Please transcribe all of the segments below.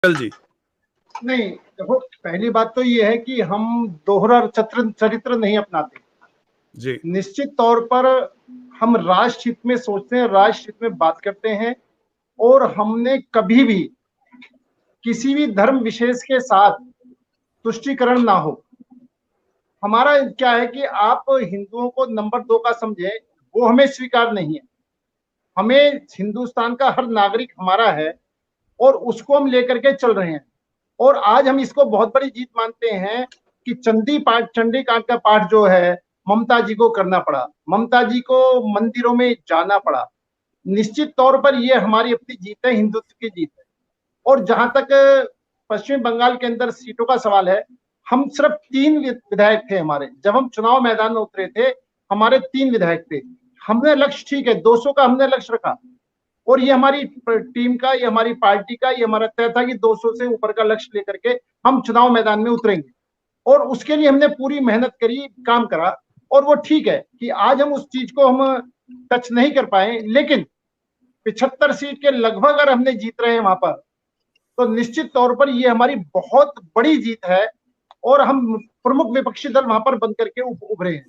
चल जी। नहीं, देखो, पहली बात तो ये है कि हम दोहरा चरित्र नहीं अपनाते जी। निश्चित तौर पर हम राष्ट्र हित में सोचते हैं, राष्ट्र हित में बात करते हैं, और हमने कभी भी किसी भी धर्म विशेष के साथ तुष्टीकरण ना हो। हमारा क्या है कि आप हिंदुओं को नंबर 2 का समझे, वो हमें स्वीकार नहीं है। हमें हिंदुस्तान का हर नागरिक हमारा है और उसको हम लेकर के चल रहे हैं। और आज हम इसको बहुत बड़ी जीत मानते हैं कि चंडी कांड का पाठ जो है ममता जी को करना पड़ा, ममता जी को मंदिरों में जाना पड़ा। निश्चित तौर पर यह हमारी अपनी जीत है, हिंदुत्व की जीत है। और जहां तक पश्चिम बंगाल के अंदर सीटों का सवाल है, हम सिर्फ 3 विधायक थे हमारे, जब हम चुनाव मैदान में उतरे थे हमारे 3 विधायक थे। हमने लक्ष्य, ठीक है, 200 का हमने लक्ष्य रखा, और ये हमारी टीम का, ये हमारी पार्टी का, ये हमारा तय था कि 200 से ऊपर का लक्ष्य लेकर के हम चुनाव मैदान में उतरेंगे। और उसके लिए हमने पूरी मेहनत करी, काम करा। और वो ठीक है कि आज हम उस चीज को हम टच नहीं कर पाए, लेकिन 75 सीट के लगभग अगर हमने जीत रहे हैं वहां पर, तो निश्चित तौर पर ये हमारी बहुत बड़ी जीत है। और हम प्रमुख विपक्षी दल वहां पर बन करके उभरे हैं।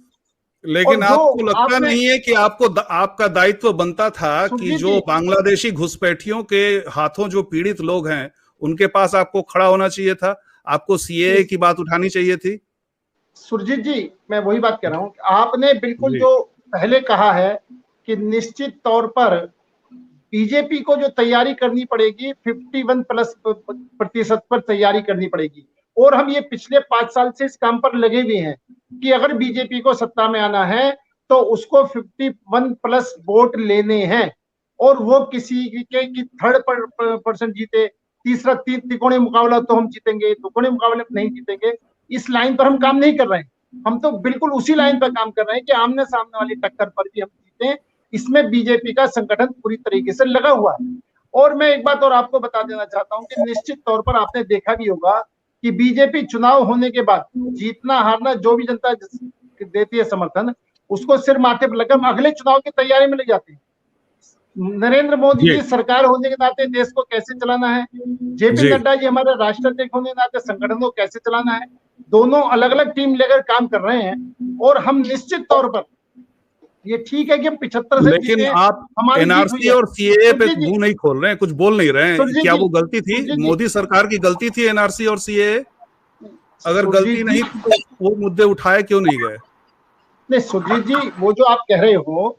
लेकिन आपको लगता नहीं है कि आपका दायित्व बनता था कि जो बांग्लादेशी घुसपैठियों के हाथों जो पीड़ित लोग हैं उनके पास आपको खड़ा होना चाहिए था, आपको सीएए की बात उठानी चाहिए थी? सुरजीत जी, मैं वही बात कह रहा हूं, आपने बिल्कुल जो पहले कहा है कि निश्चित तौर पर बीजेपी को जो तैयारी करनी पड़ेगी 51% पर तैयारी करनी पड़ेगी। और हम ये पिछले 5 साल से इस काम पर लगे हुए हैं कि अगर बीजेपी को सत्ता में आना है तो उसको 51+ वोट लेने हैं। और वो किसी के की 3rd% जीते, तीसरा तिकोने मुकाबला तो हम जीतेंगे, दुगुने मुकाबले नहीं जीतेंगे। इस लाइन पर हम काम नहीं कर रहे हैं। हम तो बिल्कुल उसी लाइन पर काम कर रहे हैं कि आमने सामने वाली टक्कर पर भी हम जीते। इसमें बीजेपी का संगठन पूरी तरीके से लगा हुआ है। और मैं एक बात और आपको बता देना चाहता हूं कि निश्चित तौर पर आपने देखा भी होगा कि बीजेपी चुनाव होने के बाद जीतना हारना जो भी जनता देती है समर्थन, उसको सिर माथे पर लगकर अगले चुनाव की तैयारी में लग जाते हैं। नरेंद्र मोदी जी सरकार होने के नाते देश को कैसे चलाना है, जेपी नड्डा जी हमारे राष्ट्राध्यक्ष होने के नाते संगठन को कैसे चलाना है, दोनों अलग अलग टीम लेकर काम कर रहे हैं। और हम निश्चित तौर पर, ये ठीक है कि हम 75 से, लेकिन आप एनआरसी और सीएए पे मुंह नहीं खोल रहे हैं, कुछ बोल नहीं रहे हैं। क्या वो गलती थी, मोदी सरकार की गलती थी एनआरसी और सीएए? अगर गलती नहीं थी तो वो मुद्दे उठाए क्यों नहीं गए? नहीं सुरजीत जी, वो जो आप कह रहे हो,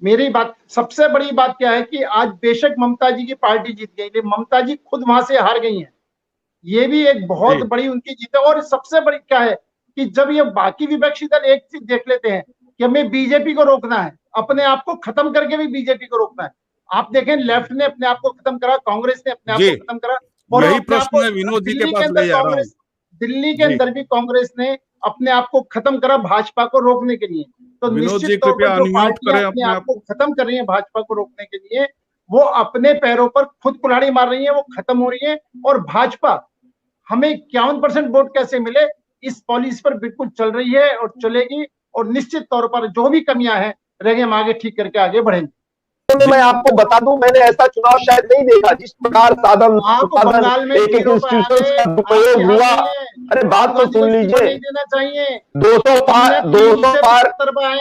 मेरी बात, सबसे बड़ी बात क्या है कि आज बेशक ममता जी की पार्टी जीत गई, लेकिन ममता जी खुद वहां से हार गई हैं। ये भी एक बहुत बड़ी उनकी जीत है। और सबसे बड़ी क्या है कि जब ये बाकी विपक्षी दल एक चीज देख लेते हैं कि हमें बीजेपी को रोकना है, अपने आप को खत्म करके भी बीजेपी को रोकना है। आप देखें, लेफ्ट ने अपने आप को खत्म करा, कांग्रेस ने अपने आप को खत्म करा, और यही प्रश्न विनोद जी के पास ले जा रहा हूं। दिल्ली के अंदर भी कांग्रेस ने अपने आप को खत्म करा भाजपा को रोकने के लिए। तो निश्चित तौर पर जो पार्टियां अपने आप को खत्म कर रही है भाजपा को रोकने के लिए, वो अपने पैरों पर खुद कुल्हाड़ी मार रही है, वो खत्म हो रही है। और भाजपा हमें 51% वोट कैसे मिले, इस पॉलिसी पर बिल्कुल चल रही है और चलेगी। और निश्चित तौर पर जो भी कमियां हैं रहेंगे, हम आगे ठीक करके आगे बढ़ेंगे। तो मैं आपको बता दूं, मैंने ऐसा चुनाव शायद नहीं देखा जिस प्रकार साधन एक इंस्टीट्यूशन का दुरुपयोग हुआ। अरे बात तो सुन लीजिए, नहीं देना चाहिए। 200 पार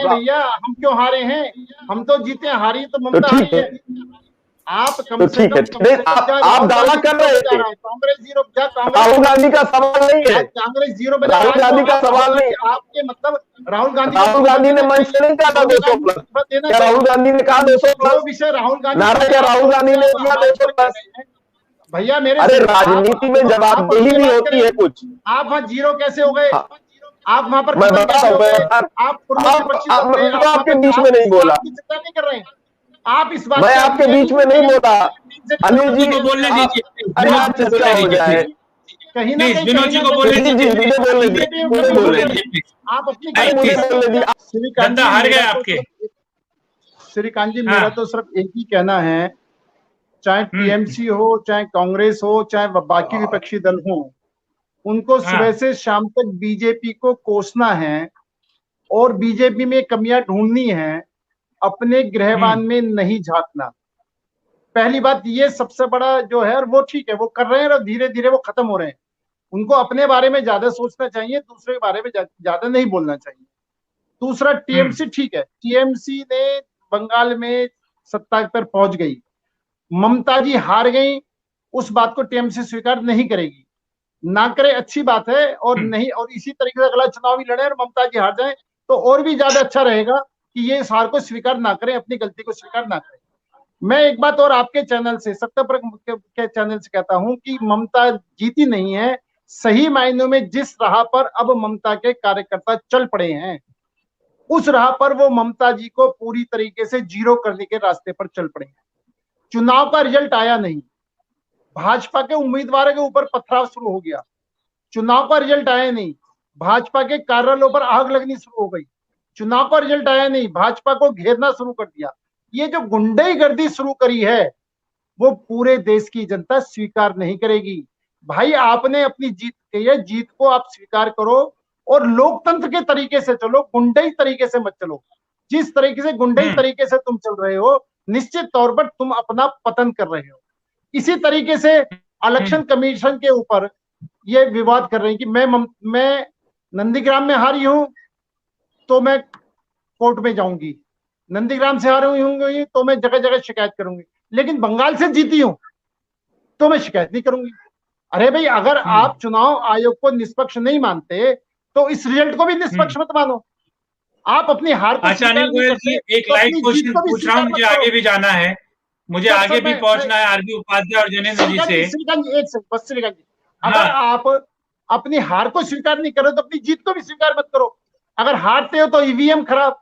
भैया, हम क्यों हारे हैं? हम तो जीते, हारी तो ममता हारी है। आप कम से कम आप दावा कर रहे हैं कांग्रेस 0, राहुल गांधी का सवाल नहीं है, कांग्रेस 0 पे राहुल गांधी का सवाल नहीं। आपके मतलब राहुल गांधी ने मंच से नहीं कहा था 200+? क्या राहुल गांधी ने कहा 200+? विषय राहुल गांधी, नारा क्या राहुल गांधी ने दिया 200+? भैया मेरे, अरे राजनीति में जवाबदेही भी होती है कुछ। आप वहाँ 0 कैसे हो गए? आप वहां पर, मैं बता रहा हूँ, आपके बीच में नहीं बोला, नहीं कर रहे हैं आप इस बात, मैं आपके बीच में नहीं बोला। अनिल जी को बोलने दीजिए, अरे आप चर्चा हो जाए, कहीं ना कहीं विनोद जी को बोलने दीजिए, आप अपनी जनता हार गए आपके। श्रीकांत जी, मेरा तो सिर्फ एक ही कहना है, चाहे टीएमसी हो, चाहे कांग्रेस हो, चाहे बाकी विपक्षी दल हो, उनको सुबह से शाम तक बीजेपी को कोसना है और बीजेपी में कमियां ढूंढनी है, अपने गृहवान में नहीं झांकना। पहली बात ये सबसे बड़ा जो है, और वो ठीक है, वो कर रहे हैं और धीरे धीरे वो खत्म हो रहे हैं। उनको अपने बारे में ज्यादा सोचना चाहिए, दूसरे के बारे में ज्यादा नहीं बोलना चाहिए। दूसरा, टीएमसी ठीक है, टीएमसी ने बंगाल में सत्ता पर पहुंच गई, ममता जी हार गई, उस बात को टीएमसी स्वीकार नहीं करेगी। ना करे अच्छी बात है, और नहीं, और इसी तरीके से अगला चुनाव भी लड़े और ममता जी हार जाए तो और भी ज्यादा अच्छा रहेगा कि ये इस हार को स्वीकार ना करें, अपनी गलती को स्वीकार ना करें। मैं एक बात और आपके चैनल से, सत्यप्रज्ञ के चैनल से कहता हूं कि ममता जीती नहीं है, सही मायनों में जिस राह पर अब ममता के कार्यकर्ता चल पड़े हैं, उस राह पर वो ममता जी को पूरी तरीके से जीरो करने के रास्ते पर चल पड़े हैं। चुनाव का रिजल्ट आया नहीं, भाजपा के उम्मीदवारों के ऊपर पथराव शुरू हो गया। चुनाव का रिजल्ट आया नहीं, भाजपा के कार्यालयों पर आग लगनी शुरू हो गई। चुनाव का रिजल्ट आया नहीं, भाजपा को घेरना शुरू कर दिया। ये जो गुंडागर्दी शुरू करी है, वो पूरे देश की जनता स्वीकार नहीं करेगी। भाई, आपने अपनी जीत की है, जीत को आप स्वीकार करो और लोकतंत्र के तरीके से चलो, गुंडाई तरीके से मत चलो। जिस तरीके से गुंडाई तरीके से तुम चल रहे हो, निश्चित तौर पर तुम अपना पतन कर रहे हो। इसी तरीके से इलेक्शन कमीशन के ऊपर ये विवाद कर रहे हैं कि मैं नंदीग्राम में हारी हूं तो मैं कोर्ट में जाऊंगी, नंदीग्राम से हारी होंगी तो मैं जगह जगह शिकायत करूंगी, लेकिन बंगाल से जीती हूं तो मैं शिकायत नहीं करूंगी। अरे भाई, अगर आप चुनाव आयोग को निष्पक्ष नहीं मानते तो इस रिजल्ट को भी निष्पक्ष मत मानो। आप अपनी हार को अच्छा, अनिल गोयल जी, एक लाइव क्वेश्चन पूछ रहा हूँ, मुझे आगे भी जाना है, मुझे आगे भी पहुंचना है आरबी उपाध्याय और जनेंद्र जी से। श्रीकांत जी, एक सेकंड बस। श्रीकांत जी, अगर आप अपनी हार को स्वीकार नहीं करो तो अपनी जीत को भी स्वीकार मत करो। अगर हारते हो तो ईवीएम खराब,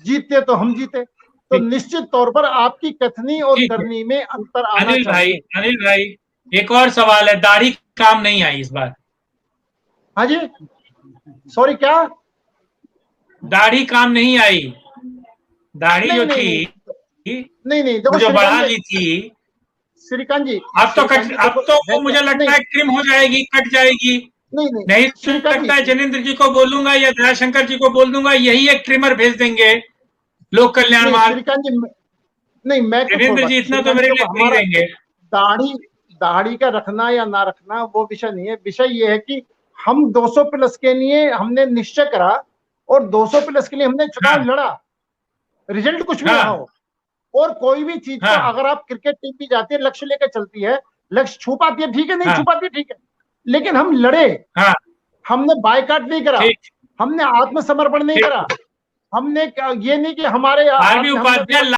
जीतते तो हम जीते, तो निश्चित तौर पर आपकी कथनी और करनी में अंतर आना चाहिए। अनिल भाई, एक और सवाल है, दाढ़ी काम नहीं आई इस बार? हाँ जी, सॉरी, क्या? दाढ़ी काम नहीं आई? दाढ़ी जो थी नहीं, देखो, जो बढ़ा ली थी श्रीकांत जी, अब तो मुझे लगता है ट्रिम हो जाएगी, कट जाएगी। नहीं लगता है जनेंद्र जी को बोलूंगा या दयाशंकर जी को बोल दूंगा, यही एक ट्रिमर भेज देंगे लोक कल्याण मार्ग। श्रीकांत जी, नहीं, मैं जनेंद्र जी इतना तो मेरे लिए नहीं देंगे। दाढ़ी का रखना या ना रखना वो विषय नहीं है। विषय ये है कि हम 200 प्लस के लिए हमने निश्चय करा और 200 प्लस के लिए हमने चुनाव लड़ा, रिजल्ट कुछ भी रहा हो। और कोई भी चीज को अगर आप, क्रिकेट टीम भी जाती है, लक्ष्य लेकर चलती है, लक्ष्य छू पाती है, ठीक है, नहीं छू पाती है, ठीक है, लेकिन हम लड़े, हमने बायकॉट नहीं करा, हमने आत्मसमर्पण नहीं करा, हमने ये नहीं कि हमारे